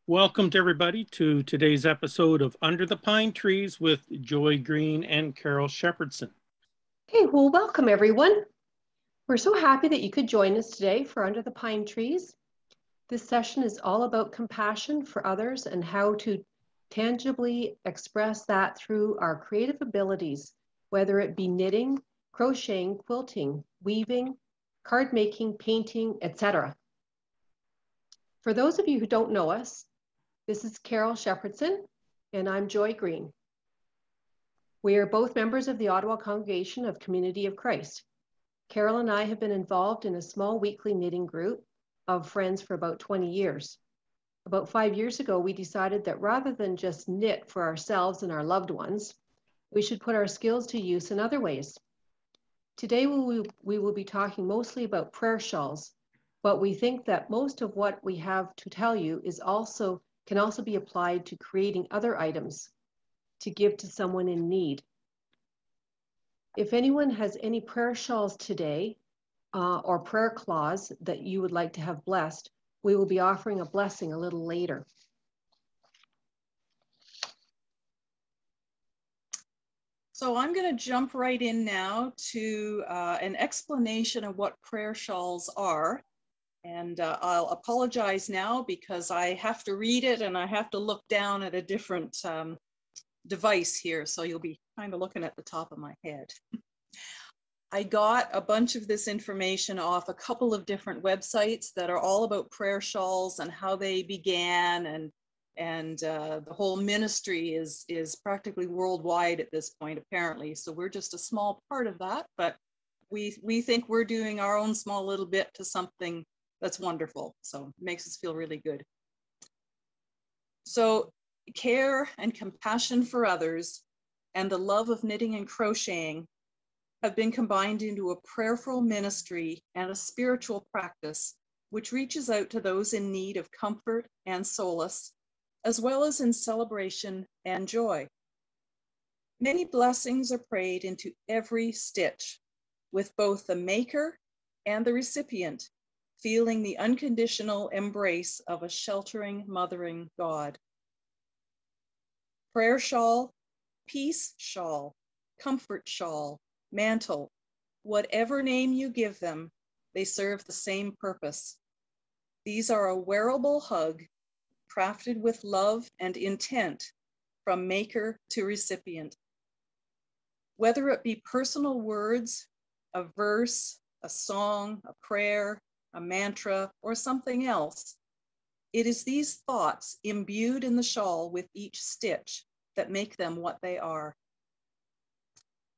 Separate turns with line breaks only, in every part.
Welcome to everybody to today's episode of Under the Pine Trees with Joy Green and Carol Shepherdson.
Hey, well, welcome everyone. We're so happy that you could join us today for Under the Pine Trees. This session is all about compassion for others and how to tangibly express that through our creative abilities, whether it be knitting, crocheting, quilting, weaving, card making, painting, etc. For those of you who don't know us, this is Carol Shepherdson and I'm Joy Green. We are both members of the Ottawa Congregation of Community of Christ. Carol and I have been involved in a small weekly knitting group of friends for about 20 years. About 5 years ago, we decided that rather than just knit for ourselves and our loved ones, we should put our skills to use in other ways. Today, we will be talking mostly about prayer shawls, but we think that most of what we have to tell you can also be applied to creating other items to give to someone in need. If anyone has any prayer shawls today or prayer claws that you would like to have blessed, we will be offering a blessing a little later.
So I'm going to jump right in now to an explanation of what prayer shawls are. And I'll apologize now because I have to read it and I have to look down at a different device here. So you'll be kind of looking at the top of my head. I got a bunch of this information off a couple of different websites that are all about prayer shawls and how they began, and the whole ministry is practically worldwide at this point, apparently. So we're just a small part of that, but we think we're doing our own small little bit to something that's wonderful. So it makes us feel really good. So care and compassion for others and the love of knitting and crocheting have been combined into a prayerful ministry and a spiritual practice which reaches out to those in need of comfort and solace, as well as in celebration and joy. Many blessings are prayed into every stitch, with both the maker and the recipient feeling the unconditional embrace of a sheltering, mothering God. Prayer shawl, peace shawl, comfort shawl, mantle, whatever name you give them, they serve the same purpose. These are a wearable hug, crafted with love and intent from maker to recipient. Whether it be personal words, a verse, a song, a prayer, a mantra, or something else, it is these thoughts imbued in the shawl with each stitch that make them what they are.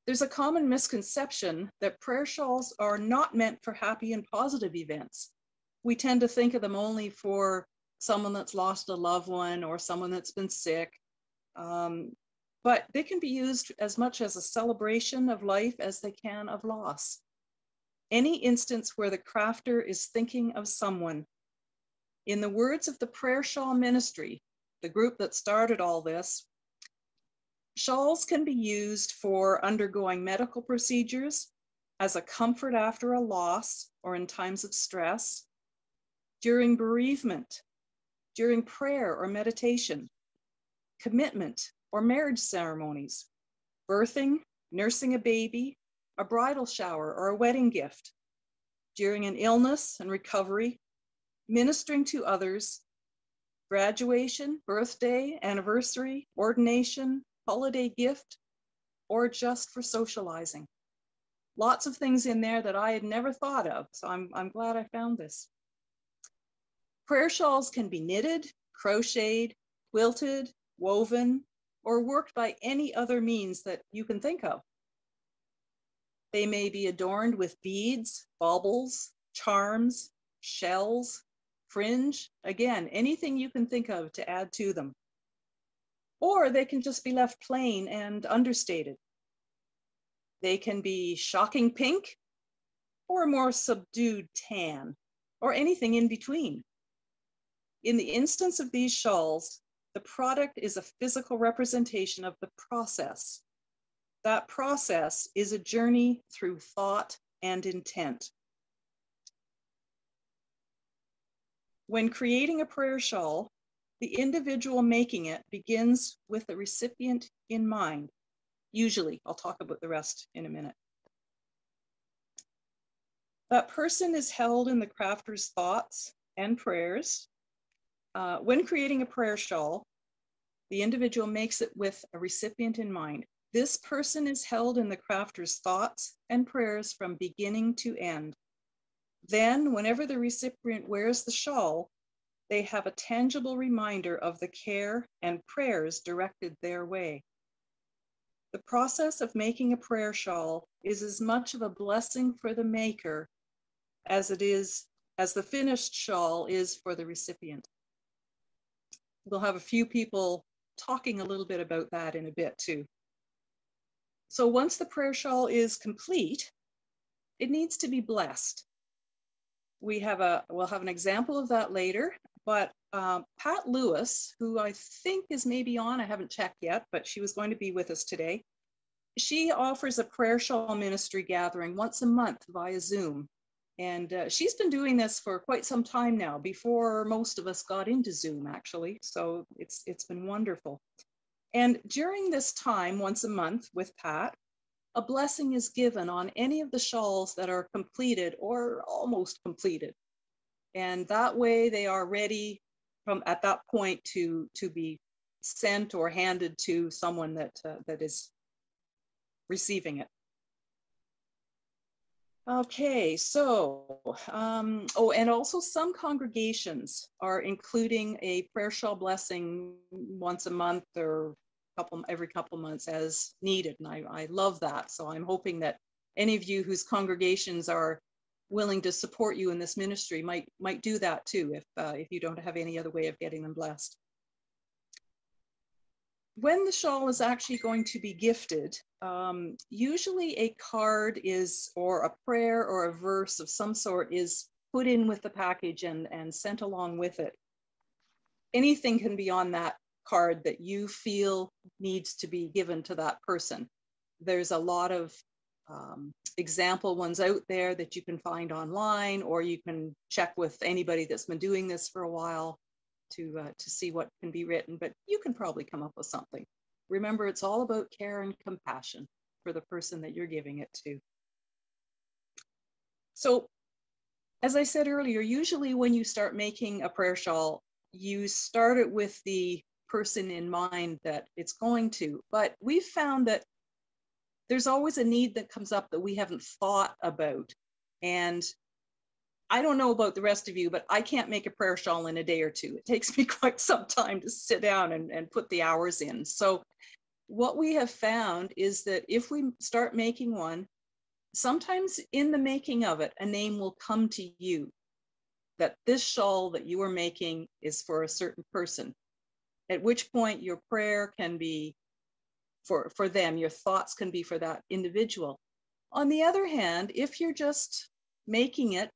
There's a common misconception that prayer shawls are not meant for happy and positive events. We tend to think of them only for someone that's lost a loved one or someone that's been sick. But they can be used as much as a celebration of life as they can of loss. Any instance where the crafter is thinking of someone. In the words of the Prayer Shawl Ministry, the group that started all this, shawls can be used for undergoing medical procedures, as a comfort after a loss or in times of stress, during bereavement, during prayer or meditation, commitment or marriage ceremonies, birthing, nursing a baby, a bridal shower or a wedding gift, during an illness and recovery, ministering to others, graduation, birthday, anniversary, ordination, holiday gift, or just for socializing. Lots of things in there that I had never thought of, so I'm glad I found this. Prayer shawls can be knitted, crocheted, quilted, woven, or worked by any other means that you can think of. They may be adorned with beads, baubles, charms, shells, fringe, again, anything you can think of to add to them. Or they can just be left plain and understated. They can be shocking pink or a more subdued tan, or anything in between. In the instance of these shawls, the product is a physical representation of the process. That process is a journey through thought and intent. When creating a prayer shawl, the individual making it begins with the recipient in mind. Usually, I'll talk about the rest in a minute. That person is held in the crafter's thoughts and prayers. When creating a prayer shawl, the individual makes it with a recipient in mind. This person is held in the crafter's thoughts and prayers from beginning to end. Then, whenever the recipient wears the shawl, they have a tangible reminder of the care and prayers directed their way. The process of making a prayer shawl is as much of a blessing for the maker as the finished shawl is for the recipient. We'll have a few people talking a little bit about that in a bit too. So once the prayer shawl is complete, it needs to be blessed. We'll have an example of that later, but Pat Lewis, who I think is maybe on, I haven't checked yet, but she was going to be with us today. She offers a prayer shawl ministry gathering once a month via Zoom. And she's been doing this for quite some time now, before most of us got into Zoom, actually. So it's been wonderful. And during this time, once a month with Pat, a blessing is given on any of the shawls that are completed or almost completed. And that way they are ready from at that point to be sent or handed to someone that is receiving it. Okay, so, and also some congregations are including a prayer shawl blessing once a month or every couple months as needed. And I love that. So I'm hoping that any of you whose congregations are willing to support you in this ministry might do that too, if you don't have any other way of getting them blessed. When the shawl is actually going to be gifted, usually a card or a prayer or a verse of some sort is put in with the package and sent along with it. Anything can be on that card that you feel needs to be given to that person. There's a lot of example ones out there that you can find online, or you can check with anybody that's been doing this for a while to see what can be written, but you can probably come up with something. Remember, it's all about care and compassion for the person that you're giving it to. So, as I said earlier, usually when you start making a prayer shawl, you start it with the person in mind that it's going to, but we've found that there's always a need that comes up that we haven't thought about. And I don't know about the rest of you, but I can't make a prayer shawl in a day or two. It takes me quite some time to sit down and put the hours in. So what we have found is that if we start making one, sometimes in the making of it, a name will come to you that this shawl that you are making is for a certain person, at which point your prayer can be for them, your thoughts can be for that individual. On the other hand, if you're just making it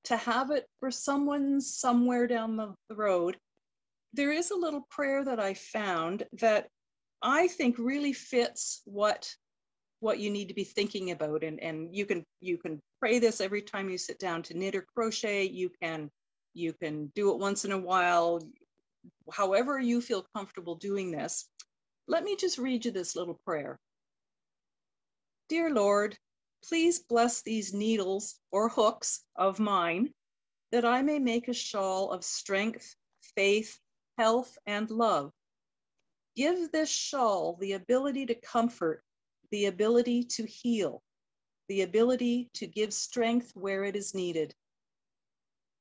to have it for someone somewhere down the road, there is a little prayer that I found that I think really fits what you need to be thinking about. And you can pray this every time you sit down to knit or crochet. You can do it once in a while, however you feel comfortable doing this. Let me just read you this little prayer. Dear Lord, please bless these needles or hooks of mine, that I may make a shawl of strength, faith, health, and love. Give this shawl the ability to comfort, the ability to heal, the ability to give strength where it is needed.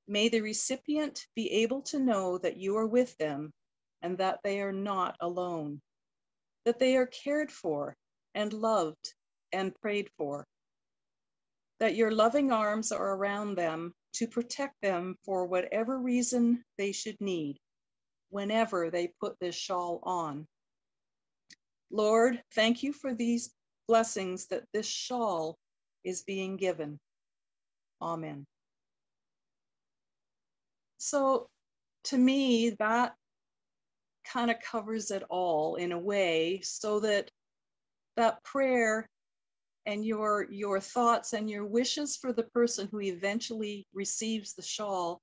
May the recipient be able to know that you are with them and that they are not alone, that they are cared for and loved and prayed for, that your loving arms are around them to protect them for whatever reason they should need, whenever they put this shawl on. Lord, thank you for these blessings that this shawl is being given. Amen. So to me, that kind of covers it all in a way, so that prayer and your thoughts and your wishes for the person who eventually receives the shawl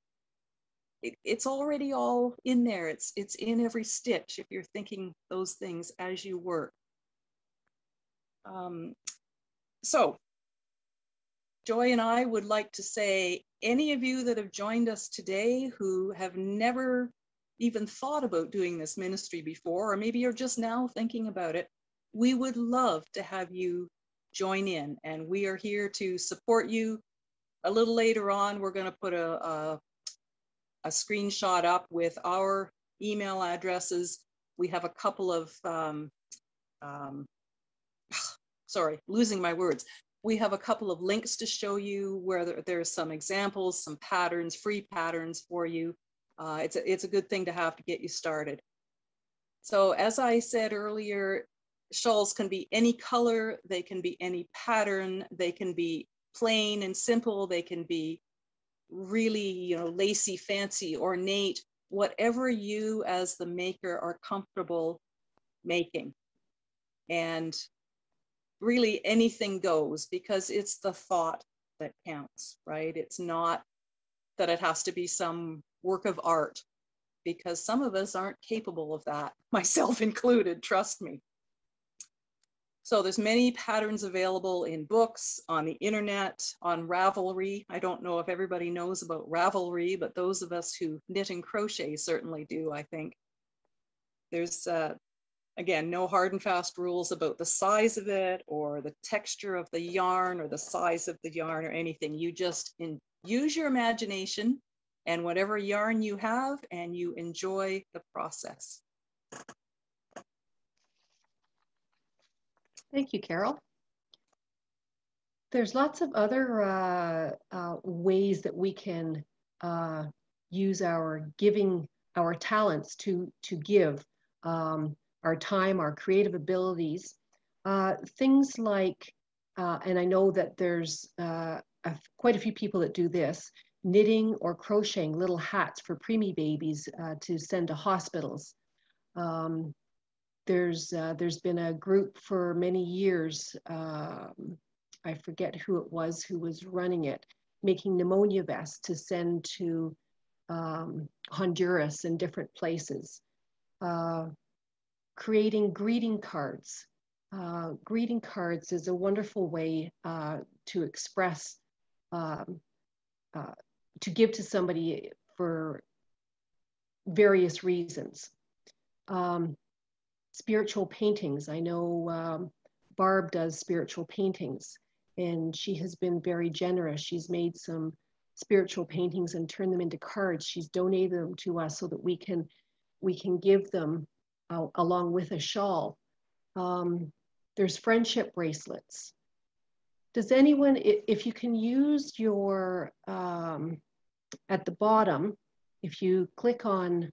it's already all in there. It's in every stitch if you're thinking those things as you work. So Joy and I would like to say, any of you that have joined us today who have never even thought about doing this ministry before, or maybe you're just now thinking about it, we would love to have you join in, and we are here to support you. A little later on, we're going to put a screenshot up with our email addresses. We have a couple of, sorry, losing my words. We have a couple of links to show you where there's some examples, some patterns, free patterns for you. It's a good thing to have to get you started. So as I said earlier, shawls can be any color, they can be any pattern, they can be plain and simple, they can be really, lacy, fancy, ornate, whatever you as the maker are comfortable making. And really anything goes, because it's the thought that counts, right? It's not that it has to be some work of art, because some of us aren't capable of that, myself included, trust me. So there's many patterns available in books, on the internet, on Ravelry. I don't know if everybody knows about Ravelry, but those of us who knit and crochet certainly do, I think. There's, again, no hard and fast rules about the size of it or the texture of the yarn or the size of the yarn or anything. You just use your imagination and whatever yarn you have, and you enjoy the process.
Thank you, Carol. There's lots of other ways that we can use our talents to give our time, our creative abilities. Things like, and I know that there's quite a few people that do this, knitting or crocheting little hats for preemie babies to send to hospitals. There's been a group for many years, I forget who it was who was running it, making pneumonia vests to send to Honduras and different places. Creating greeting cards. Greeting cards is a wonderful way to express, to give to somebody for various reasons. Spiritual paintings. I know Barb does spiritual paintings, and she has been very generous. She's made some spiritual paintings and turned them into cards. She's donated them to us so that we can give them along with a shawl. There's friendship bracelets. Does anyone, if you can use your, at the bottom, if you click on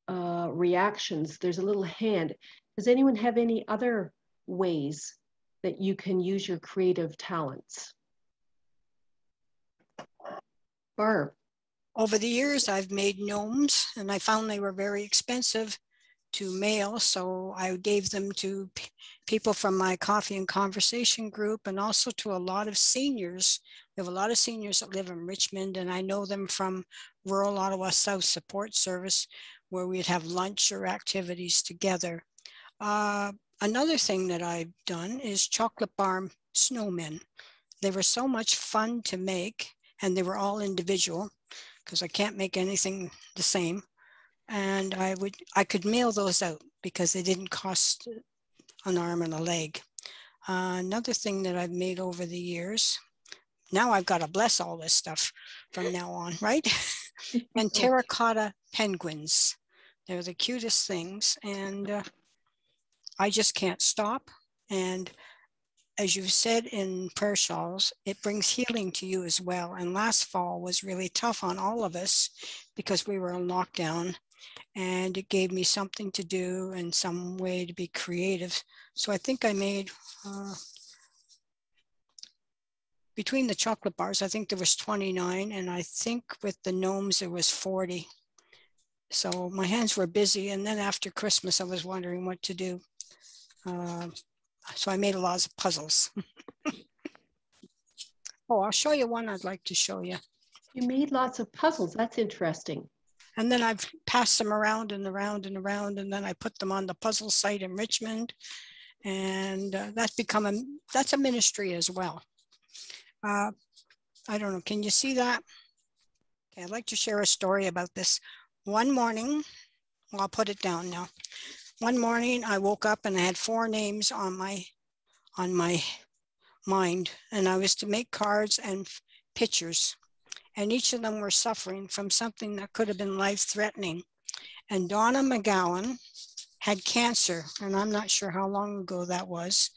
reactions, there's a little hand. Does anyone have any other ways that you can use your creative talents? Barb.
Over the years, I've made gnomes, and I found they were very expensive to mail, so I gave them to people from my coffee and conversation group, and also to a lot of seniors. We have a lot of seniors that live in Richmond, and I know them from rural Ottawa South Support Service, where we'd have lunch or activities together. Another thing that I've done is chocolate bar snowmen. They were so much fun to make, and they were all individual because I can't make anything the same. And I could mail those out because they didn't cost an arm and a leg. Another thing that I've made over the years, now I've got to bless all this stuff from now on, right? And terracotta penguins. They're the cutest things, and I just can't stop. And as you said in prayer shawls, it brings healing to you as well. And last fall was really tough on all of us because we were in lockdown, and it gave me something to do and some way to be creative. So I think I made, between the chocolate bars, I think there was 29, and I think with the gnomes there was 40. So my hands were busy, and then after Christmas I was wondering what to do. So I made a lot of puzzles. Oh, I'll show you one I'd like to show you.
You made lots of puzzles. That's interesting.
And then I've passed them around and around and around, and then I put them on the puzzle site in Richmond. And that's a ministry as well. I don't know, can you see that? Okay, I'd like to share a story about this. One morning, well, I'll put it down now. One morning I woke up and I had 4 names on my mind, and I was to make cards and pictures, and each of them were suffering from something that could have been life-threatening. And Donna McGowan had cancer, and I'm not sure how long ago that was.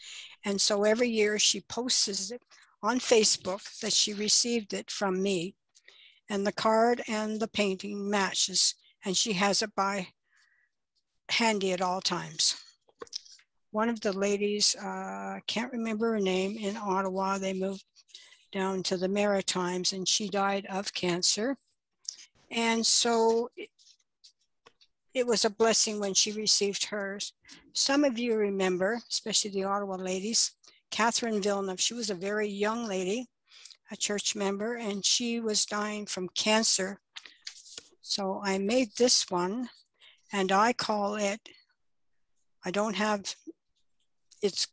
And so every year she posts it on Facebook that she received it from me, and the card and the painting matches, and she has it by handy at all times. One of the ladies, I can't remember her name, in Ottawa, they moved down to the Maritimes, and she died of cancer. And so it was a blessing when she received hers. Some of you remember, especially the Ottawa ladies, Catherine Villeneuve. She was a very young lady, a church member, and she was dying from cancer. So I made this one, and I call it, I don't have, it's,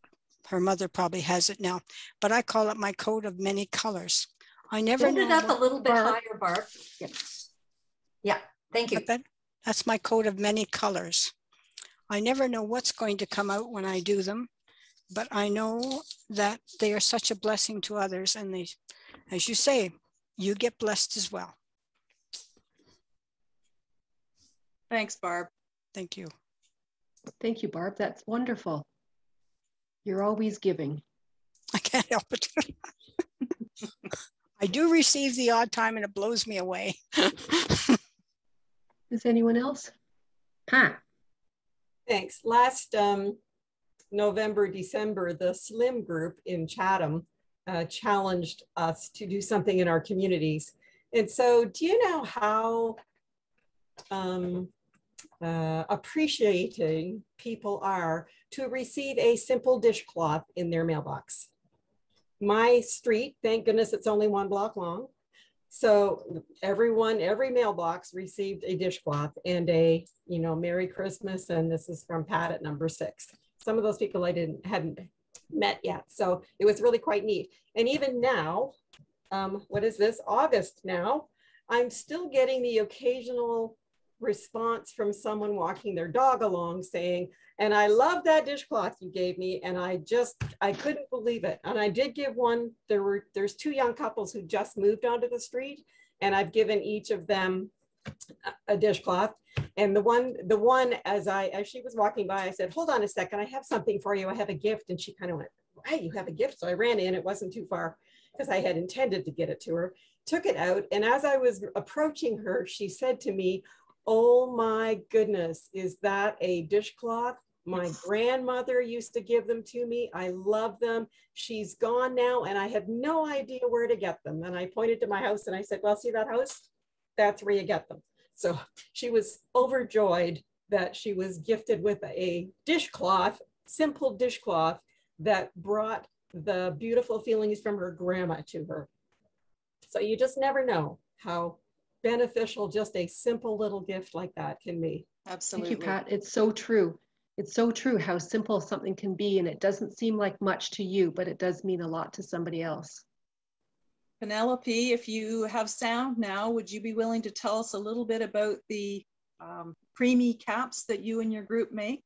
her mother probably has it now, but I call it my coat of many colors. I never
Hold it up a little bit higher, Barb. Yeah, thank you.
That's my coat of many colors. I never know what's going to come out when I do them, but I know that they are such a blessing to others, and they, as you say, you get blessed as well.
Thanks, Barb.
Thank you.
Thank you, Barb. That's wonderful. You're always giving.
I can't help it. I do receive the odd time, and it blows me away.
Is anyone else? Pat.
Thanks. Last November, December, the Slim group in Chatham challenged us to do something in our communities. And so do you know how appreciating people are to receive a simple dishcloth in their mailbox? My street, thank goodness it's only 1 block long. So every mailbox received a dishcloth and a, Merry Christmas. And this is from Pat at number 6. Some of those people I hadn't met yet. So it was really quite neat. And even now, what is this, August now, I'm still getting the occasional response from someone walking their dog along saying, and I love that dishcloth you gave me, and I couldn't believe it. And I did give one. There's 2 young couples who just moved onto the street, and I've given each of them a dishcloth. And the one as she was walking by, I said, hold on a second, I have something for you, I have a gift. And she kind of went, right, you have a gift? So I ran in, it wasn't too far because I had intended to get it to her, took it out, and as I was approaching her, she said to me, oh my goodness, is that a dishcloth? My grandmother used to give them to me. I love them. She's gone now, and I have no idea where to get them. And I pointed to my house and I said, well, see that house? That's where you get them. So she was overjoyed that she was gifted with a dishcloth, simple dishcloth that brought the beautiful feelings from her grandma to her. So you just never know how beneficial just a simple little gift like that can be.
Absolutely.
Thank you, Pat. It's so true. It's so true how simple something can be, and it doesn't seem like much to you, but it does mean a lot to somebody else.
Penelope, if you have sound now, would you be willing to tell us a little bit about the preemie caps that you and your group make?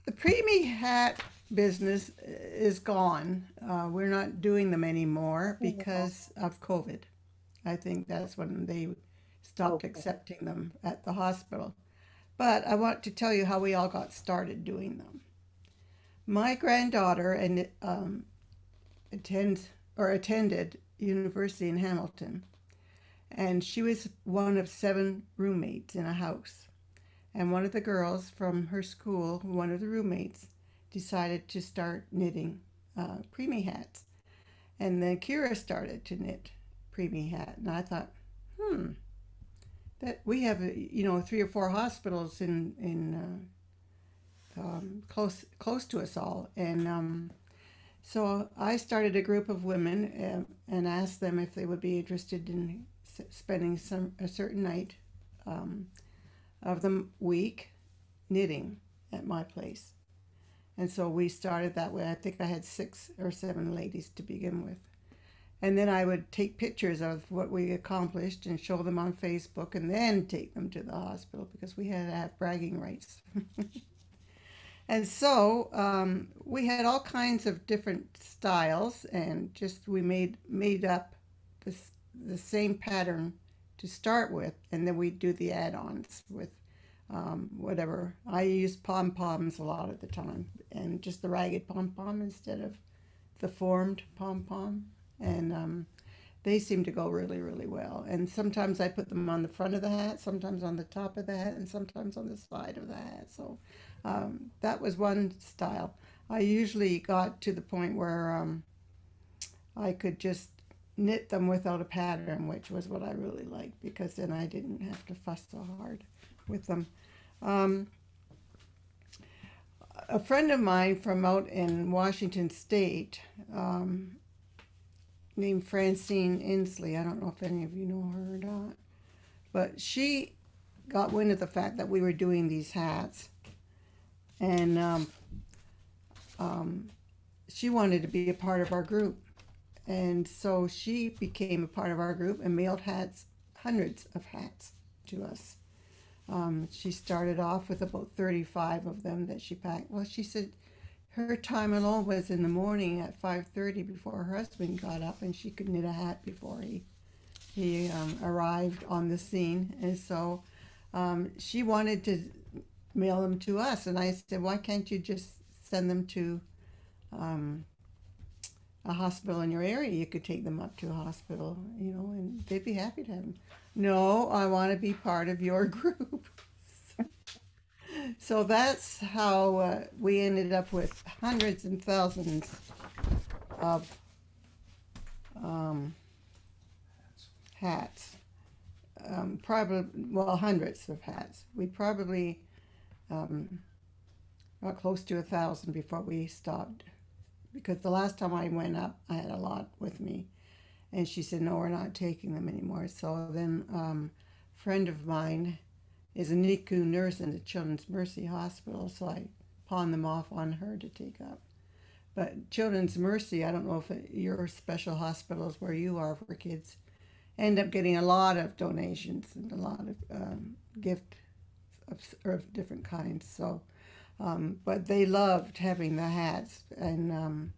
The preemie hat business is gone. We're not doing them anymore because of COVID. I think that's when they stopped accepting them at the hospital. But I want to tell you how we all got started doing them. My granddaughter attended university in Hamilton, and she was one of 7 roommates in a house. And one of the girls from her school, one of the roommates, decided to start knitting preemie hats. And then Kira started to knit preemie hat, and I thought, that we have 3 or 4 hospitals in close to us all, and so I started a group of women and asked them if they would be interested in spending a certain night of the week knitting at my place. And so we started that way. I think I had 6 or 7 ladies to begin with. And then I would take pictures of what we accomplished and show them on Facebook and then take them to the hospital because we had to have bragging rights. And so we had all kinds of different styles and just we made up the same pattern to start with, and then we do the add-ons with whatever. I use pom-poms a lot of the time, and just the ragged pom-pom instead of the formed pom-pom, and they seem to go really, really well. And sometimes I put them on the front of the hat, sometimes on the top of the hat, and sometimes on the side of the hat. So that was one style. I usually got to the point where I could just knit them without a pattern, which was what I really liked because then I didn't have to fuss so hard with them. A friend of mine from out in Washington State named Francine Inslee, I don't know if any of you know her or not, but she got wind of the fact that we were doing these hats, and she wanted to be a part of our group. And so she became a part of our group and mailed hats, hundreds of hats to us. She started off with about 35 of them that she packed. Well, she said her time alone was in the morning at 5:30 before her husband got up, and she could knit a hat before he arrived on the scene. And so she wanted to mail them to us. And I said, why can't you just send them to a hospital in your area? You could take them up to a hospital, you know, and they'd be happy to have them. No, I want to be part of your group. So that's how we ended up with hundreds and thousands of hats. Probably, well, hundreds of hats. We probably got close to 1,000 before we stopped. Because the last time I went up, I had a lot with me. And she said, no, we're not taking them anymore. So then a friend of mine is a NICU nurse in the Children's Mercy Hospital, so I pawned them off on her to take up. But Children's Mercy, I don't know if your special hospitals where you are for kids, end up getting a lot of donations and a lot of gifts of different kinds. So. But they loved having the hats, and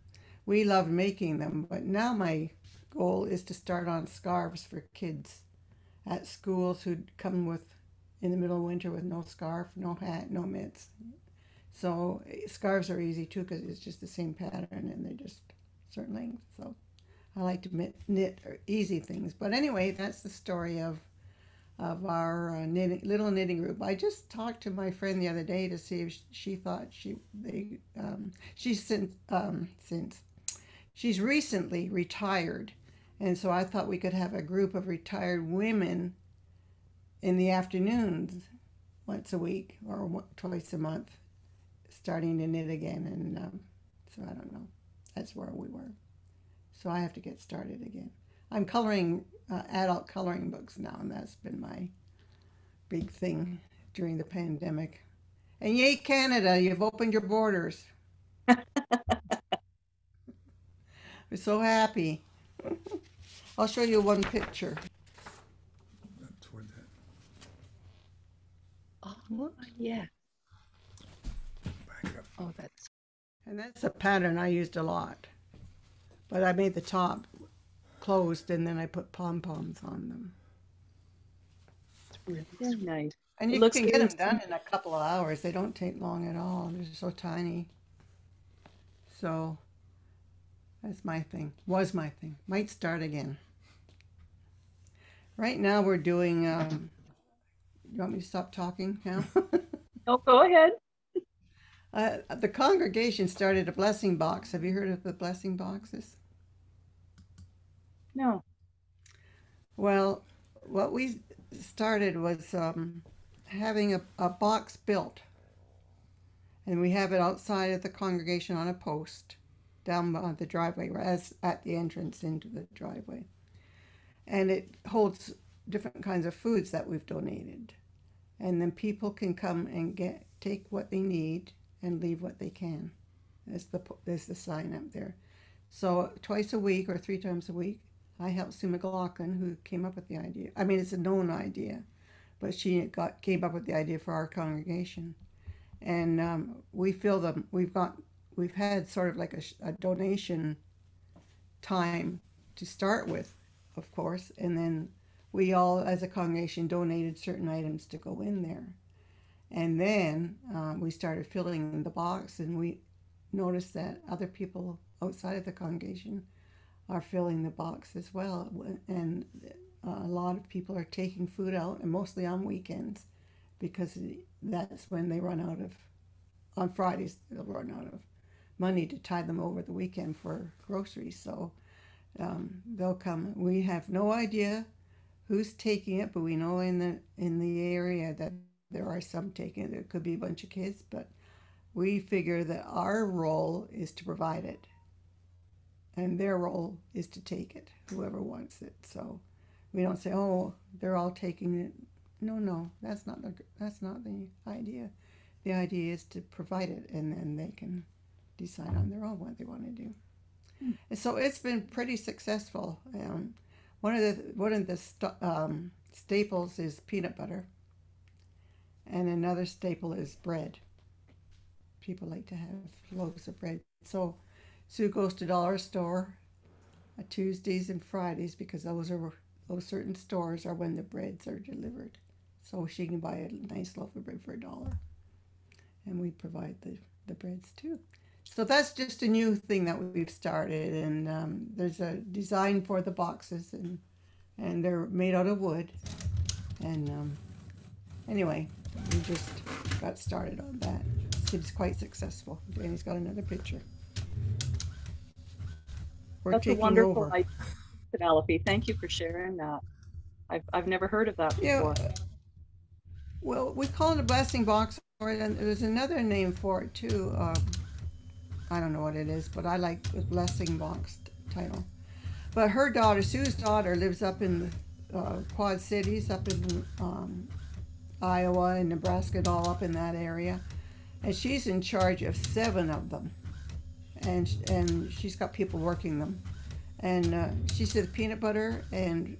we loved making them. But now my goal is to start on scarves for kids at schools who'd come with in the middle of winter with no scarf, no hat, no mitts. So scarves are easy too because it's just the same pattern and they're just certain lengths. So I like to knit easy things. But anyway, that's the story of our little knitting group. I just talked to my friend the other day to see if she thought she's recently retired, and so I thought we could have a group of retired women in the afternoons once a week or twice a month starting to knit again, and so I don't know, that's where we were. So I have to get started again. I'm coloring adult coloring books now, and that's been my big thing during the pandemic. And yay, Canada, you've opened your borders. We're so happy. I'll show you one picture.
Toward that.
Oh, yeah.
Back up.
Oh, that's.
And that's a pattern I used a lot. But I made the top closed and then I put pom-poms on them.
It's really nice.
And you can get them done in a couple of hours. They don't take long at all. They're so tiny. So that's my thing. Was my thing. Might start again. Right now we're doing, you want me to stop talking now?
Oh, go ahead.
The congregation started a blessing box. Have you heard of the blessing boxes?
No.
Well, what we started was having a box built, and we have it outside of the congregation on a post down by the driveway, as at the entrance into the driveway. And it holds different kinds of foods that we've donated. And then people can come and take what they need and leave what they can. There's the sign up there. So twice a week or 3 times a week, I help Sue McLaughlin, who came up with the idea. I mean, it's a known idea, but she came up with the idea for our congregation. And we fill them. We've had sort of like a donation time to start with, of course, and then we all, as a congregation, donated certain items to go in there. And then we started filling the box, and we noticed that other people outside of the congregation are filling the box as well. And a lot of people are taking food out, and mostly on weekends, because that's when they run out of, on Fridays, they'll run out of money to tie them over the weekend for groceries. So they'll come. We have no idea who's taking it, but we know in the area that there are some taking it. There could be a bunch of kids, but we figure that our role is to provide it, and their role is to take it, whoever wants it. So we don't say, oh, they're all taking it. No, that's not the idea. The idea is to provide it, and then they can decide on their own what they want to do. And so it's been pretty successful. One of the staples is peanut butter, and another staple is bread. People like to have loaves of bread. So Sue goes to dollar store Tuesdays and Fridays, because those certain stores are when the breads are delivered. So she can buy a nice loaf of bread for $1, and we provide the breads too. So that's just a new thing that we've started, and there's a design for the boxes, and they're made out of wood. And anyway, we just got started on that. It's quite successful. Danny's got another picture.
That's a wonderful idea, Penelope. Thank you for sharing that. I've never heard of that before.
Yeah, well, we call it a blessing box, or there's another name for it too. I don't know what it is, but I like the blessing box title. But her daughter, Sue's daughter, lives up in the Quad Cities, up in Iowa and Nebraska, and all up in that area. And she's in charge of 7 of them. And she's got people working them. And she said peanut butter and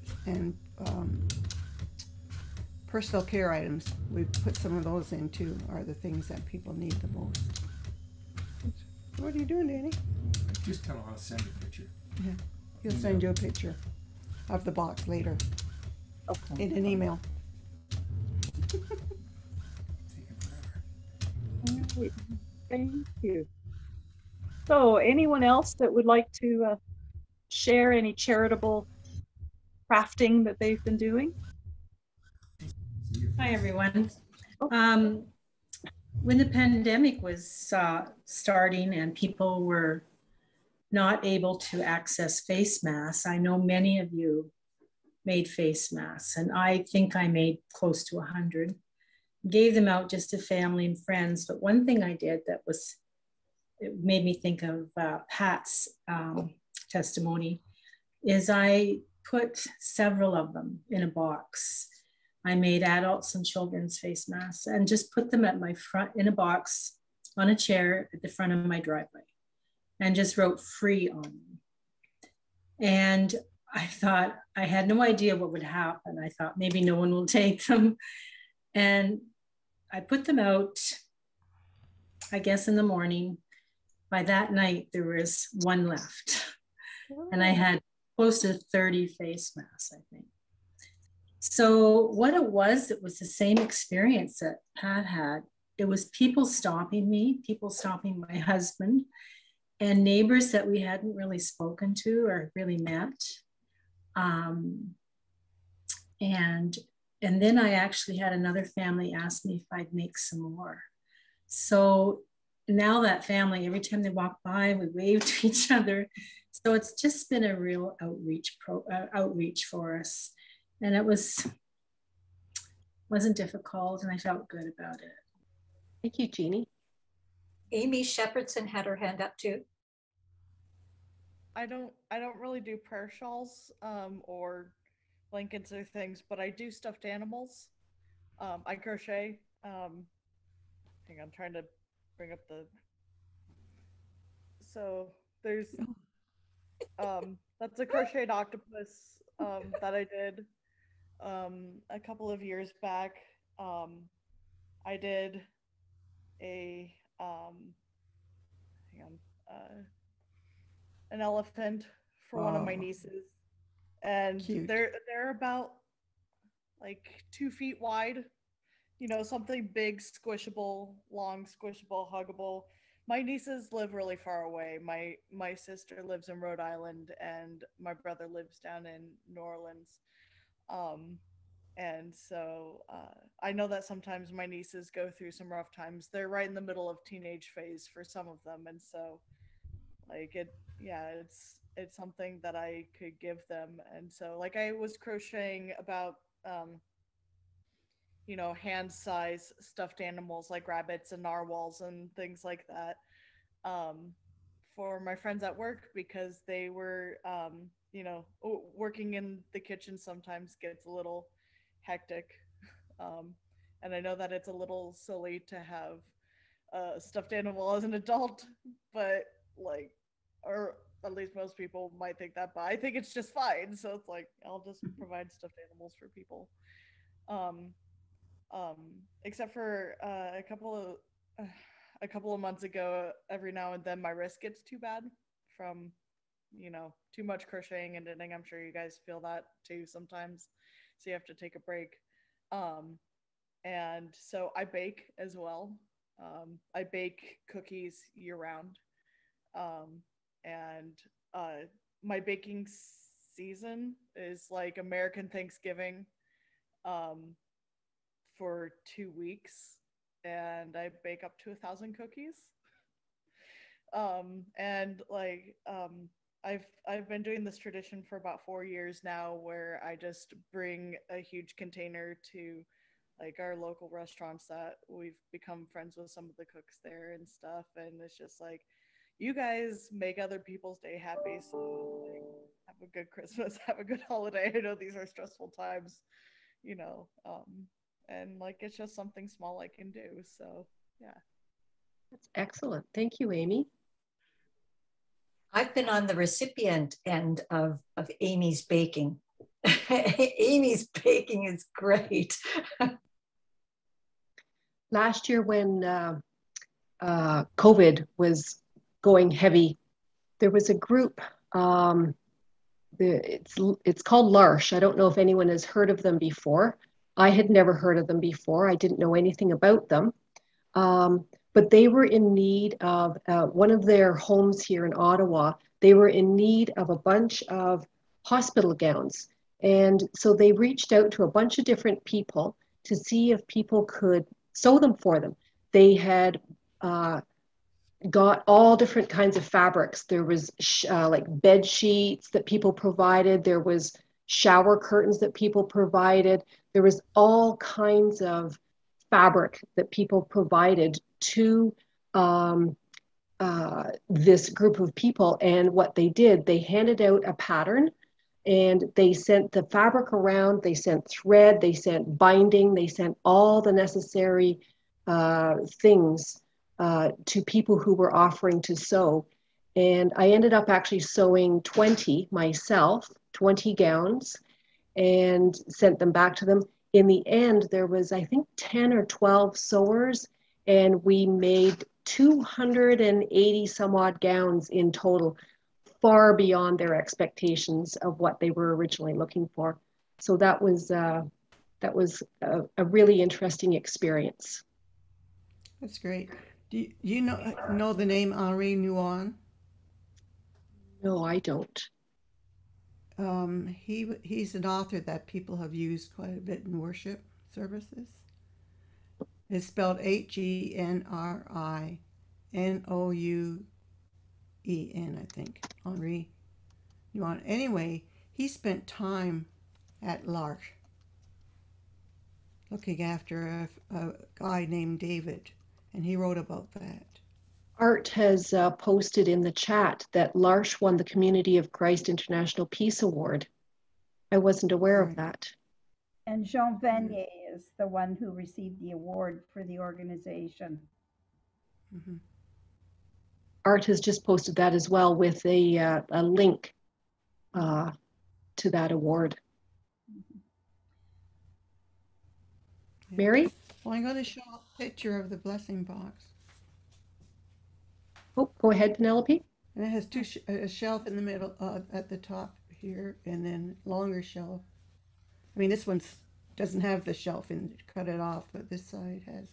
personal care items, we put some of those in too, are the things that people need the most. What are you doing, Danny?
Just tell him I'll send you a picture.
Yeah, he'll send you a picture of the box later.
Okay.
In an email.
Right. Thank you. So anyone else that would like to share any charitable crafting that they've been doing?
Hi, everyone. When the pandemic was starting and people were not able to access face masks, I know many of you made face masks, and I think I made close to 100. Gave them out just to family and friends. But one thing I did that it made me think of Pat's testimony is I put several of them in a box. I made adults and children's face masks and just put them at my front in a box on a chair at the front of my driveway and just wrote free on them. And I thought, I had no idea what would happen. I thought maybe no one will take them. And I put them out, I guess, in the morning. By that night, there was 1 left. And I had close to 30 face masks, I think. So what it was the same experience that Pat had. It was people stopping me, people stopping my husband, and neighbors that we hadn't really spoken to or really met. And then I actually had another family ask me if I'd make some more. So now that family, every time they walk by, we wave to each other. So it's just been a real outreach for us. And it wasn't difficult, and I felt good about it.
Thank you, Jeannie.
Amy Shepherdson had her hand up too.
I don't really do prayer shawls or
blankets or things, but I do stuffed animals. I crochet. Hang on, I'm trying to bring up the. So there's that's a crocheted octopus that I did a couple of years back. I did a hang on, an elephant for one of my nieces, and
Cute.
they're about like 2 feet wide. You know, something big, squishable, long, squishable, huggable. My nieces live really far away. My sister lives in Rhode Island, and my brother lives down in New Orleans. Um, and so I know that sometimes my nieces go through some rough times. They're right in the middle of teenage phase for some of them, and so like yeah, it's something that I could give them. And so like I was crocheting about you know, hand size stuffed animals like rabbits and narwhals and things like that um, for my friends at work because they were, you know, working in the kitchen sometimes gets a little hectic. Um, and I know that it's a little silly to have a stuffed animal as an adult, but like, or at least most people might think that, but I think it's just fine. So it's like, I'll just provide stuffed animals for people. Um, um, except for a couple of months ago, every now and then my wrist gets too bad from you know too much crocheting and knitting. I'm sure you guys feel that too sometimes, so you have to take a break. Um, and so I bake as well. I bake cookies year round, um, and my baking season is like American Thanksgiving. Um, for 2 weeks and I bake up to 1,000 cookies. And like I've been doing this tradition for about 4 years now where I just bring a huge container to like our local restaurants that we've become friends with some of the cooks there and stuff. And it's just like, you guys make other people's day happy. So like, have a good Christmas, have a good holiday. I know these are stressful times, you know. And like it's just something small I can do. So yeah.
That's excellent. Thank you, Amy.
I've been on the recipient end of Amy's baking. Amy's baking is great.
Last year when COVID was going heavy, there was a group, it's called L'Arche. I don't know if anyone has heard of them before. I had never heard of them before. I didn't know anything about them. But they were in need of one of their homes here in Ottawa. They were in need of a bunch of hospital gowns. And so they reached out to a bunch of different people to see if people could sew them for them. They had got all different kinds of fabrics. There was like bed sheets that people provided. There was shower curtains that people provided. There was all kinds of fabric that people provided to this group of people. And what they did, they handed out a pattern and they sent the fabric around, they sent thread, they sent binding, they sent all the necessary things to people who were offering to sew. And I ended up actually sewing 20 myself, 20 gowns, and sent them back to them. In the end, there was, I think, 10 or 12 sewers, and we made 280 some odd gowns in total, far beyond their expectations of what they were originally looking for. So that was a really interesting experience.
That's great. Do you know the name Henri Nouwen?
No, I don't.
He's an author that people have used quite a bit in worship services. It's spelled HenriNouen, I think. Henri Nouwen. Anyway, he spent time at L'Arche looking after a guy named David, and he wrote about that.
Art has posted in the chat that L'Arche won the Community of Christ International Peace Award. I wasn't aware of
Right.
that.
And Jean Vanier is the one who received the award for the organization.
Mhm.
Art has just posted that as well with a link to that award. Mary?
Well, I'm going to show a picture of the blessing box.
Oh, go ahead, Penelope.
And it has a shelf in the middle at the top here, and then longer shelf. I mean, this one doesn't have the shelf and cut it off, but this side has.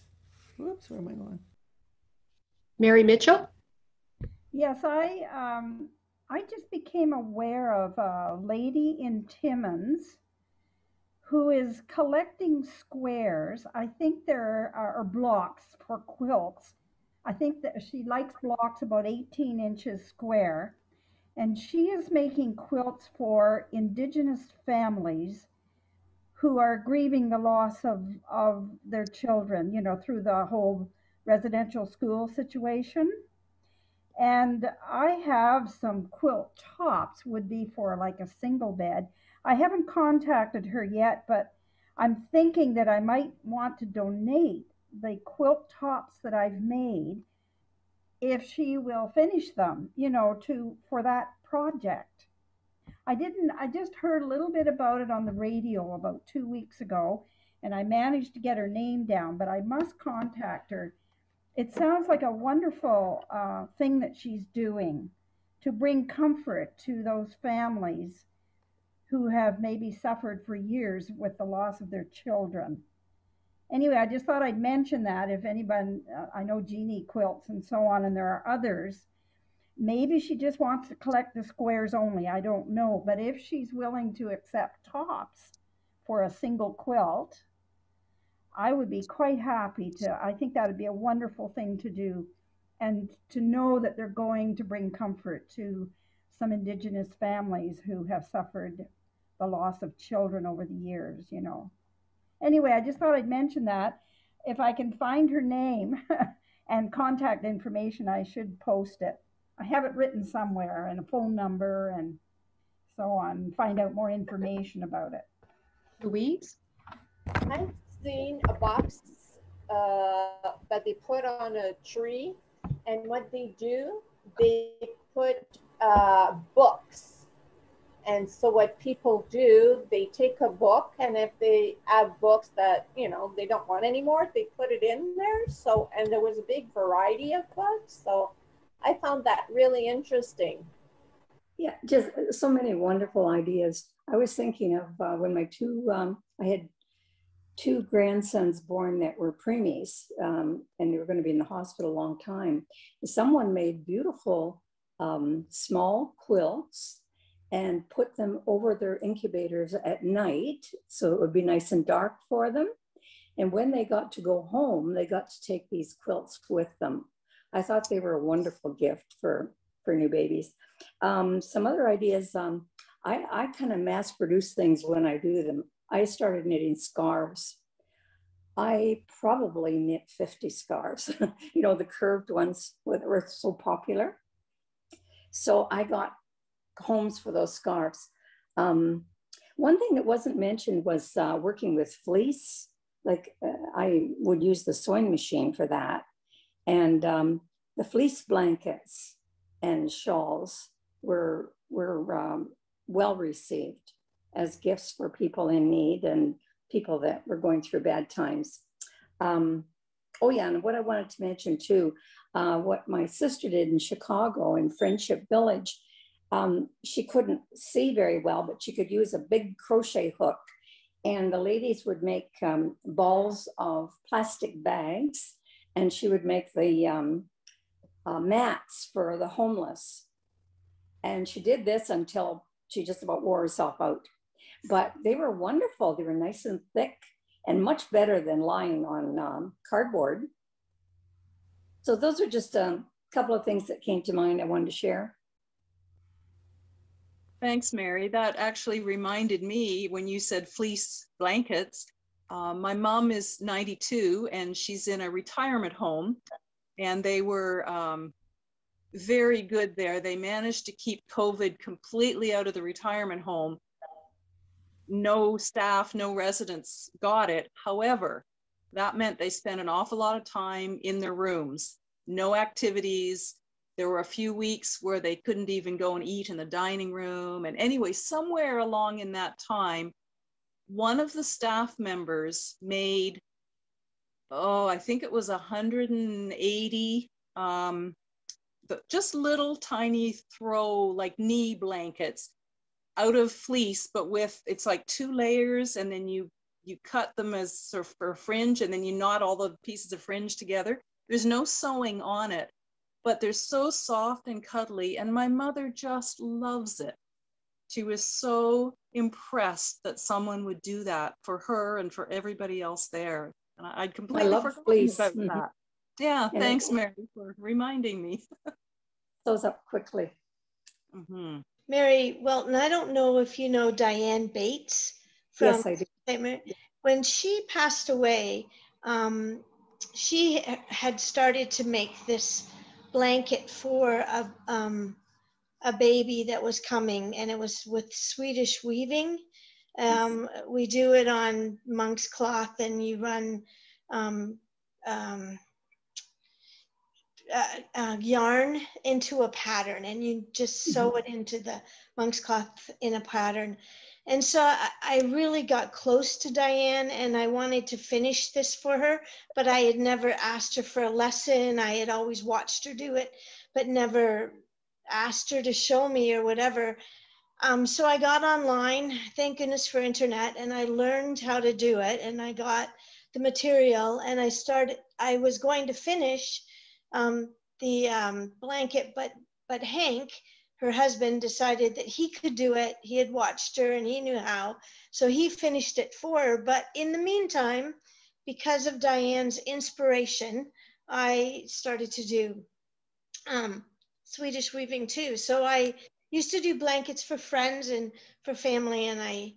Whoops, where am I going?
Mary Mitchell?
Yes, I just became aware of a lady in Timmins who is collecting squares. I think there are blocks for quilts. I think that she likes blocks about 18 inches square. And she is making quilts for Indigenous families who are grieving the loss of their children, you know, through the whole residential school situation. And I have some quilt tops, would be for like a single bed. I haven't contacted her yet, but I'm thinking that I might want to donate the quilt tops that I've made if she will finish them, you know, for that project. I just heard a little bit about it on the radio about 2 weeks ago, and I managed to get her name down, but I must contact her. It sounds like a wonderful thing that she's doing to bring comfort to those families who have maybe suffered for years with the loss of their children. Anyway, I just thought I'd mention that if anyone, I know Jeannie quilts and so on, and there are others. Maybe she just wants to collect the squares only, I don't know. But if she's willing to accept tops for a single quilt, I would be quite happy to. I think that would be a wonderful thing to do, and to know that they're going to bring comfort to some Indigenous families who have suffered the loss of children over the years, you know. Anyway, I just thought I'd mention that. If I can find her name and contact information, I should post it. I have it written somewhere, and a phone number and so on, find out more information about it.
Louise?
I've seen a box that they put on a tree, and what they do, they put books. And so what people do, they take a book, and if they have books that, you know, they don't want anymore, they put it in there. So, and there was a big variety of books. So I found that really interesting.
Yeah, just so many wonderful ideas. I was thinking of when I had two grandsons born that were preemies, and they were going to be in the hospital a long time. Someone made beautiful small quilts and put them over their incubators at night, so it would be nice and dark for them. And when they got to go home, they got to take these quilts with them. I thought they were a wonderful gift for new babies. Some other ideas, I kind of mass produce things when I do them. I started knitting scarves. I probably knit 50 scarves, you know, the curved ones that were so popular. So I got homes for those scarves. One thing that wasn't mentioned was working with fleece. Like I would use the sewing machine for that. And the fleece blankets and shawls were well received as gifts for people in need and people that were going through bad times. Oh yeah, and what I wanted to mention too, what my sister did in Chicago in Friendship Village, she couldn't see very well, but she could use a big crochet hook, and the ladies would make balls of plastic bags, and she would make the mats for the homeless. And she did this until she just about wore herself out. But they were wonderful. They were nice and thick and much better than lying on cardboard. So those are just a couple of things that came to mind I wanted to share.
Thanks, Mary. That actually reminded me when you said fleece blankets. My mom is 92 and she's in a retirement home, and they were very good there. They managed to keep COVID completely out of the retirement home. no staff, no residents got it. However, that meant they spent an awful lot of time in their rooms, no activities. There were a few weeks where they couldn't even go and eat in the dining room. And anyway, somewhere along in that time, one of the staff members made, I think it was 180, just little tiny throw, like knee blankets out of fleece, but with, it's like 2 layers, and then you cut them as sort of for a fringe, and then you knot all the pieces of fringe together. There's no sewing on it, but they're so soft and cuddly, and my mother just loves it. She was so impressed that someone would do that for her and for everybody else there. And I'd completely forgotten
fleece.
about that. Yeah,
And
thanks, Mary, for reminding me.
Sews up quickly.
Mary Welton, I don't know if you know Diane Bates from
Yes, I do.
When she passed away, she had started to make this blanket for a baby that was coming, and it was with Swedish weaving. We do it on monk's cloth, and you run yarn into a pattern, and you just sew it into the monk's cloth in a pattern. And so I really got close to Diane, and I wanted to finish this for her, but I had never asked her for a lesson. I had always watched her do it, but never asked her to show me or whatever. So I got online, thank goodness for internet, and I learned how to do it, and I got the material, and I was going to finish the blanket, but Hank, her husband, decided that he could do it. He had watched her and he knew how, so he finished it for her. But in the meantime, because of Diane's inspiration, I started to do Swedish weaving too. So I used to do blankets for friends and for family, and I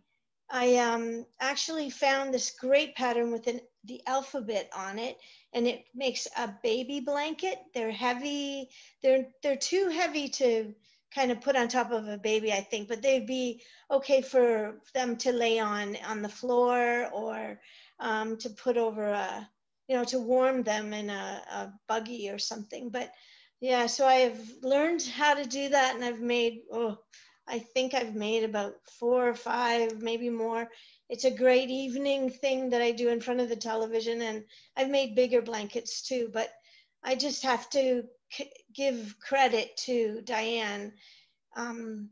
actually found this great pattern with the alphabet on it, and it makes a baby blanket. They're heavy. They're too heavy to kind of put on top of a baby, I think, but they'd be okay for them to lay on the floor, or to put over to warm them in a buggy or something. But yeah, so I've learned how to do that, and I've made, I think I've made about 4 or 5, maybe more. It's a great evening thing that I do in front of the television, and I've made bigger blankets too, but I just have to give credit to Diane,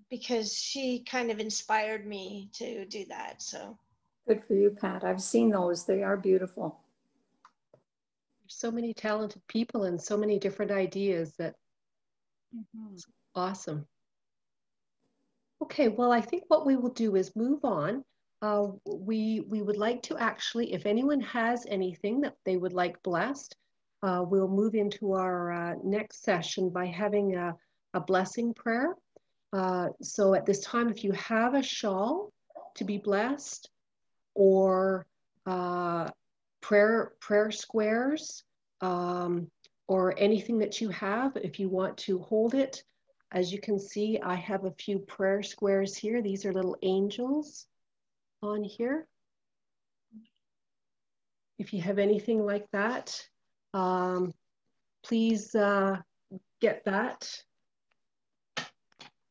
because she kind of inspired me to do that. So
good for you, Pat. I've seen those. They are beautiful.
So many talented people and so many different ideas. That awesome. Okay, well, I think what we will do is move on. We would like to actually, if anyone has anything that they would like blessed, we'll move into our next session by having a blessing prayer. So at this time, if you have a shawl to be blessed, or prayer squares, or anything that you have, if you want to hold it. As you can see, I have a few prayer squares here. These are little angels on here. If you have anything like that, please get that.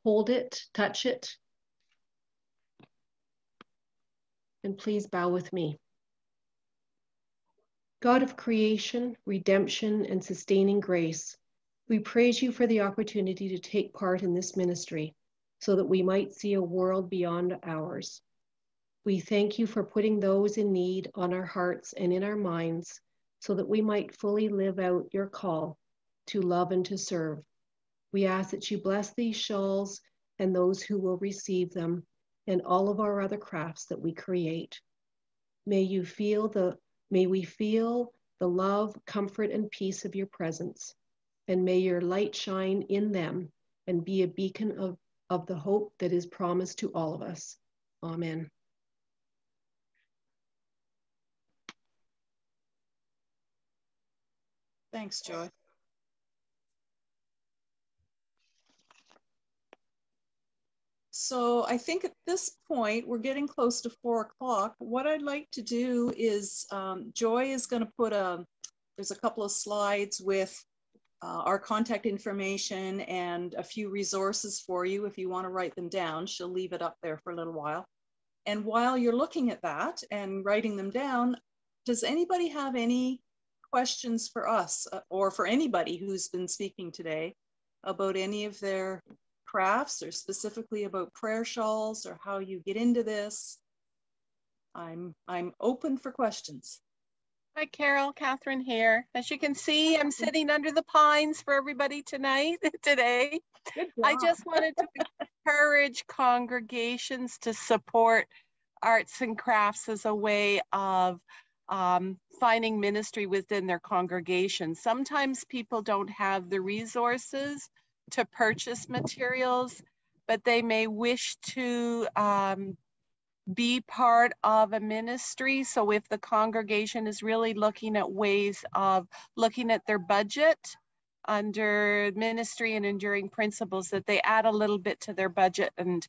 Hold it, touch it, and please bow with me. God of creation, redemption, and sustaining grace, we praise you for the opportunity to take part in this ministry so that we might see a world beyond ours. We thank you for putting those in need on our hearts and in our minds so that we might fully live out your call to love and to serve. We ask that you bless these shawls and those who will receive them, and all of our other crafts that we create. May we feel the love, comfort, and peace of your presence, and may your light shine in them and be a beacon of the hope that is promised to all of us. Amen.
Thanks, Joy. So I think at this point, we're getting close to 4 o'clock. What I'd like to do is, Joy is going to put there's a couple of slides with our contact information and a few resources for you if you want to write them down. She'll leave it up there for a little while. And while you're looking at that and writing them down, does anybody have any questions for us or for anybody who's been speaking today about any of their crafts or specifically about prayer shawls or how you get into this? I'm open for questions.
Hi, Carol, Catherine here. As you can see, I'm sitting under the pines for everybody today. I just wanted to encourage congregations to support arts and crafts as a way of finding ministry within their congregation. Sometimes people don't have the resources to purchase materials, but they may wish to be part of a ministry. So if the congregation is really looking at ways of looking at their budget under ministry and enduring principles, that they add a little bit to their budget. And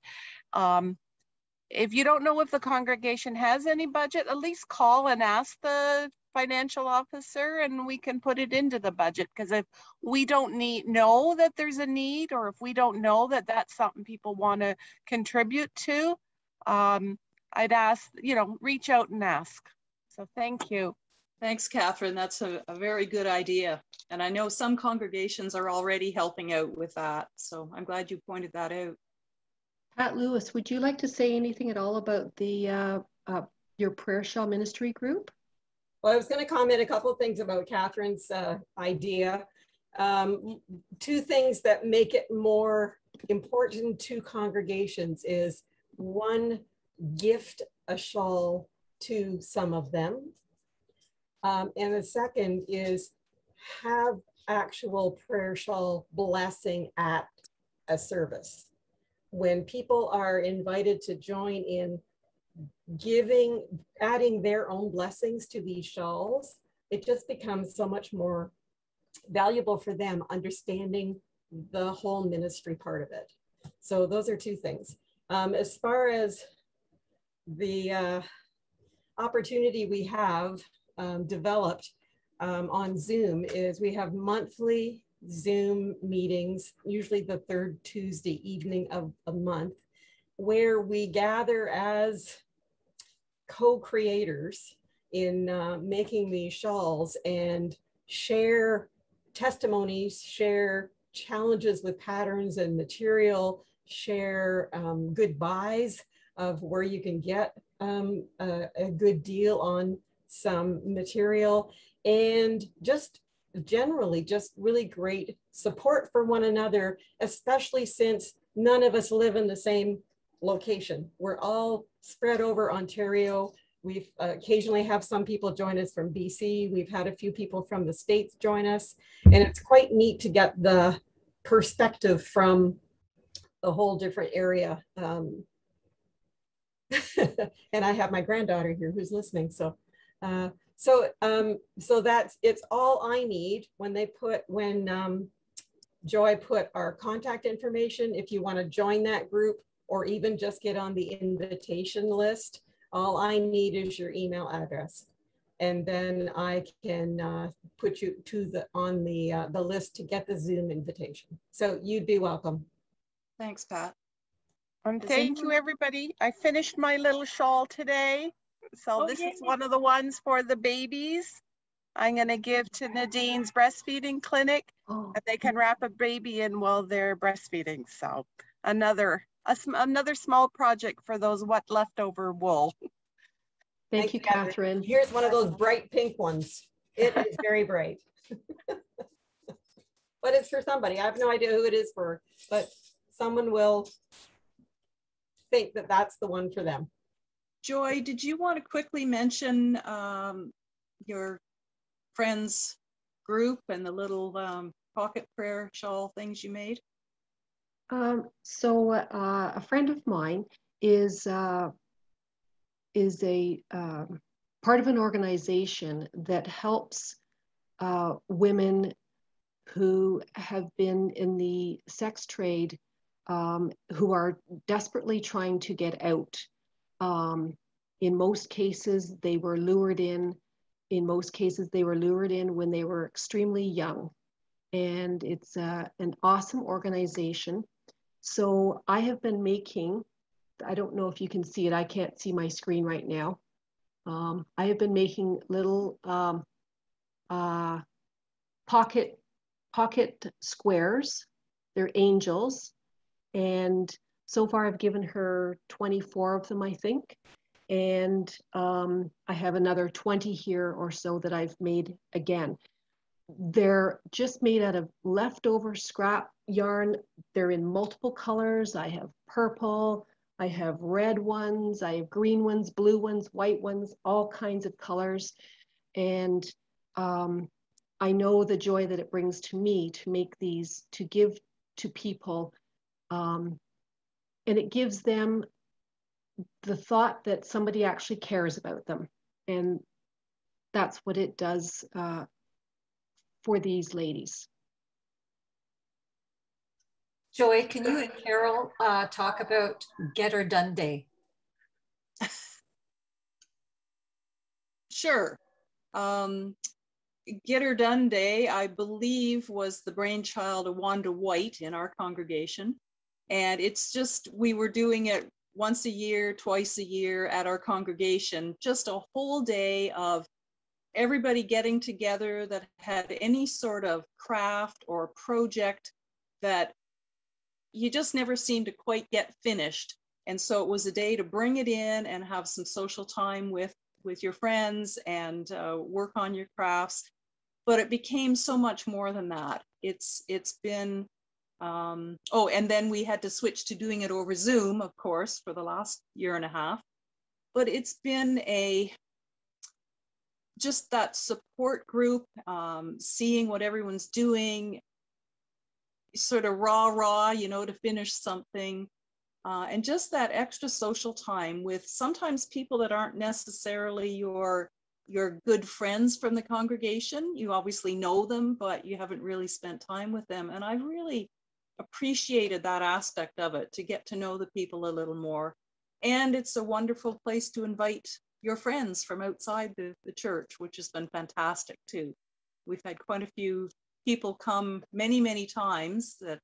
if you don't know if the congregation has any budget, at least call and ask the financial officer and we can put it into the budget. Because if we don't know that there's a need, or if we don't know that that's something people want to contribute to, I'd ask, reach out and ask. So thank you.
Thanks, Catherine. That's a very good idea. And I know some congregations are already helping out with that. So I'm glad you pointed that out.
Pat Lewis, would you like to say anything at all about the your prayer shawl ministry group?
Well, I was going to comment a couple of things about Catherine's idea. 2 things that make it more important to congregations is, 1, gift a shawl to some of them. And the second is have actual prayer shawl blessing at a service. When people are invited to join in adding their own blessings to these shawls, it just becomes so much more valuable for them, understanding the whole ministry part of it. So those are 2 things. As far as the opportunity we have developed on Zoom is we have monthly Zoom meetings, usually the 3rd Tuesday evening of a month, where we gather as co-creators in making these shawls and share testimonies, share challenges with patterns and material, share good buys of where you can get a good deal on some material, and just generally just really great support for one another, especially since none of us live in the same location. We're all spread over Ontario. We've occasionally have some people join us from BC. We've had a few people from the States join us, and it's quite neat to get the perspective from a whole different area. And I have my granddaughter here who's listening. So that's, it's all I need. When Joy put our contact information, if you want to join that group or even just get on the invitation list, all I need is your email address. And then I can put you on the list to get the Zoom invitation. So you'd be welcome.
Thanks, Pat.
And thank you, everybody. I finished my little shawl today. So this is one of the ones for the babies. I'm going to give to Nadine's breastfeeding clinic, and they can wrap a baby in while they're breastfeeding. So another small project for those leftover wool.
Thank you, Catherine.
Here's one of those bright pink ones. It is very bright. But it's for somebody. I have no idea who it is for, but someone will think that that's the one for them.
Joy, did you want to quickly mention your friends group and the little pocket prayer shawl things you made?
So a friend of mine is a part of an organization that helps women who have been in the sex trade who are desperately trying to get out. In most cases, they were lured in. In most cases, they were lured in when they were extremely young. And it's an awesome organization. So I have been making, I don't know if you can see it, I can't see my screen right now. I have been making little pocket squares. They're angels. And so far I've given her 24 of them, I think. And I have another 20 here or so that I've made again. They're just made out of leftover scrap yarn. They're in multiple colors. I have purple, I have red ones, I have green ones, blue ones, white ones, all kinds of colors. And I know the joy that it brings to me to make these, to give to people. And it gives them the thought that somebody actually cares about them. And that's what it does for these ladies.
Joy, can you and Carol talk about Get Her Done Day?
Sure. Get Her Done Day, I believe, was the brainchild of Wanda White in our congregation. And it's just, we were doing it once a year, twice a year at our congregation, just a whole day of everybody getting together that had any sort of craft or project that you just never seemed to quite get finished. And so it was a day to bring it in and have some social time with your friends and work on your crafts. But it became so much more than that. It's been, oh, and then we had to switch to doing it over Zoom, of course, for the last year and a half. But it's been just that support group, seeing what everyone's doing, sort of rah, you know, to finish something. And just that extra social time with sometimes people that aren't necessarily your good friends from the congregation. You obviously know them, but you haven't really spent time with them. And I really appreciated that aspect of it, to get to know the people a little more. And it's a wonderful place to invite your friends from outside the church, which has been fantastic too. We've had quite a few people come many times that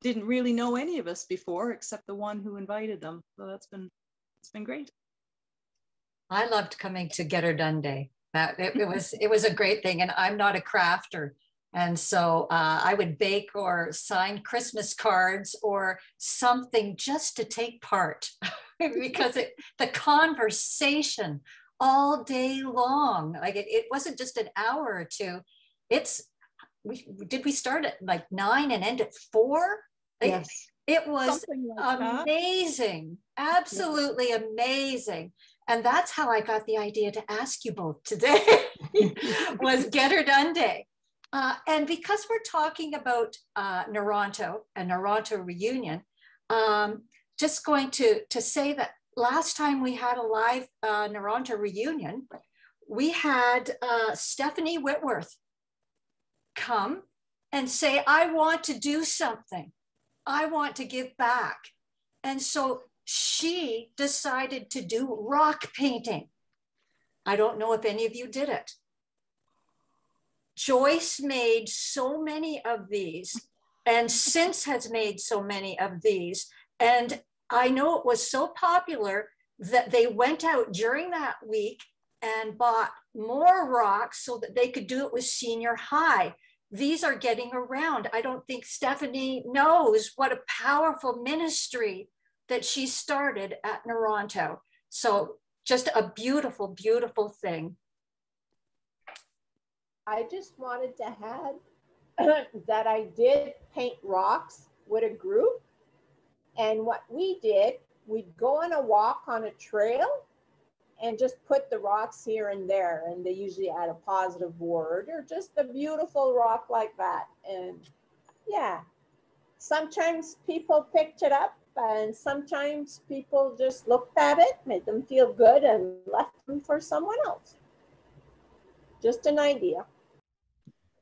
didn't really know any of us before, except the one who invited them. So it's been great.
I loved coming to Get Her Done Day. It was a great thing. And I'm not a crafter. And so I would bake or sign Christmas cards or something just to take part because the conversation all day long, like it wasn't just an hour or two. Did we start at like 9 and end at 4?
Yes.
It was
like
amazing, absolutely amazing. And that's how I got the idea to ask you both today was Get Her Done Day. And because we're talking about Naronto, a Naronto reunion, just going to say that last time we had a live Naronto reunion, we had Stephanie Whitworth come and say, I want to do something. I want to give back. And so she decided to do rock painting. I don't know if any of you did it. Joyce made so many of these and since has made so many of these. And I know it was so popular that they went out during that week and bought more rocks so that they could do it with senior high. These are getting around. I don't think Stephanie knows what a powerful ministry that she started at Naronto. So just a beautiful, beautiful thing.
I just wanted to add that I did paint rocks with a group. And what we did, we'd go on a walk on a trail and just put the rocks here and there. And they usually add a positive word or just a beautiful rock like that. And yeah, sometimes people picked it up and sometimes people just looked at it, made them feel good and left them for someone else. Just an idea.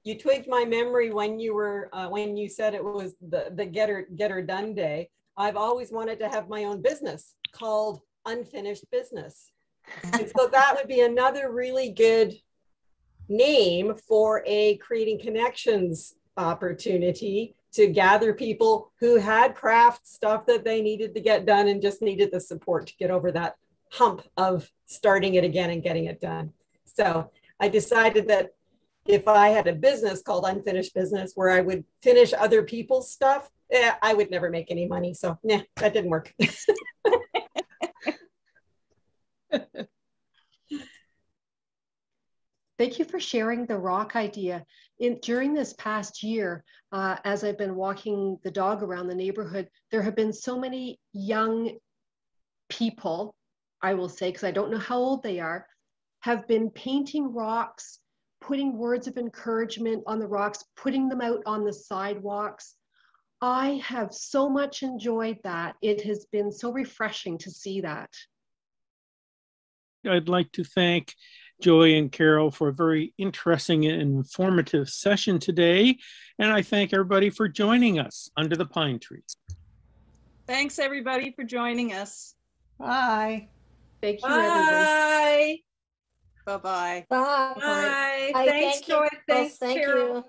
you twigged my memory when you were when you said it was the Get Her Done Day. I've always wanted to have my own business called Unfinished Business. And so that would be another really good name for a creating connections opportunity to gather people who had craft stuff that they needed to get done and just needed the support to get over that hump of starting it again and getting it done. So I decided that if I had a business called Unfinished Business where I would finish other people's stuff, I would never make any money. So nah, that didn't work.
Thank you for sharing the rock idea. During this past year, as I've been walking the dog around the neighborhood, there have been so many young people, I will say, because I don't know how old they are, have been painting rocks, putting words of encouragement on the rocks, putting them out on the sidewalks. I have so much enjoyed that. It has been so refreshing to see that.
I'd like to thank Joy and Carol for a very interesting and informative session today. And I thank everybody for joining us under the pine trees.
Thanks everybody for joining us.
Bye.
Thank you, everyone.
Bye-bye.
Bye.
Bye.
Thanks, Joy. Thanks,
Thank
Carol.
you.